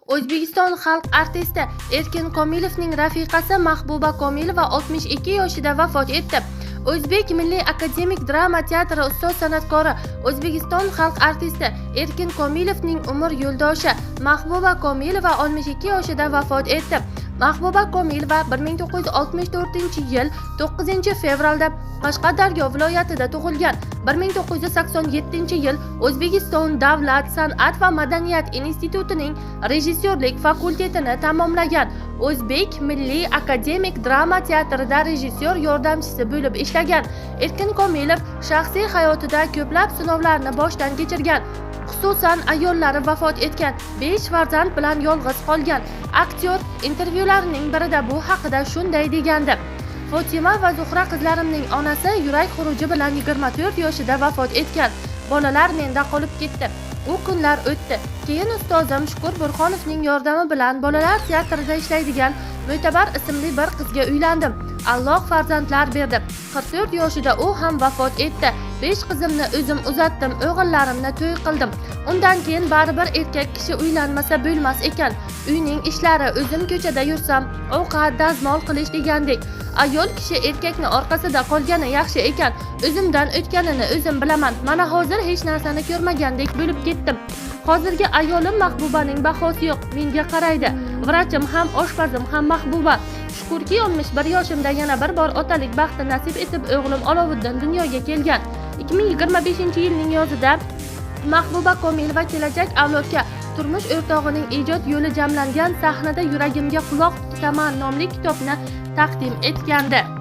O'zbekiston xalq artisti Erkin Komilovning rafiqasi Mahbuba Komilova 62 yoshida vafot etdi. O'zbek Milliy akademik drama teatri ustoz san'atkori O'zbekiston xalq artisti Erkin Komilovning umr yo'ldoshi Mahbuba Komilova 62 yoshida vafot etdi. Mahbuba Komilova 1964-yil 9-fevralda Qashqadaryo viloyatida tug'ilgan. 1987-yil O'zbekiston Davlat san'at va madaniyat institutining rejissyorlik fakultetini tamomlagan. O'zbek Milliy akademik drama teatrida rejissyor yordamchisi bo'lib ishlagan. Erkin Komilov shaxsiy hayotida ko'plab sinovlarni boshdan kechirgan. Xususan ayollari vafot etgan, 5 farzand bilan yolg'iz qolgan. Aktyor intervyularining birida bu haqida shunday degandi: Fotima va Zuhra qizlarimning onasi yurak xuruji bilan 24 yoshida vafot etgan. Bolalar menda qolib ketdi. U kunlar o'tdi. Keyin ustozim Shukur Burxonovning yordami bilan bolalar teatrida ishlaydigan Mo'tabar ismli bir qizga uylandim. Alloh farzandlar berdi. 44 yoshida u ham vafot etdi. 5 qizimni o'zim uzatdim, o'g'illarimni to'y qildim. Undan keyin baribir erkak kishi uylanmasa bo'lmas ekan. Uyning ishlari, o'zim ko'chada yursam, ovqat, dazmol qilish degandek. Ayol kishi erkakni orqasida qolgani yaxshi ekan. O'zimdan o'tganini o'zim bilaman. Mana hozir hech narsani ko'rmagandek bo'lib ketdim. Hozirgi ayolim Mahbubaning bahosi yo'q. Menga qaraydi. Vrachim ham, oshpazim ham Mahbuba. Shukurki 11 yoshimda yana bir bor otalik baxti nasib etib o'g'lim Oloviddin dunyoga kelgan. 2025-yilning yozida Mahbuba Komilova kelajak avlodga turmush o'rtog'ining ijod yo'li jamlangan sahnada Yuragimga quloq tutaman nomli kitobni taqdim etgandi.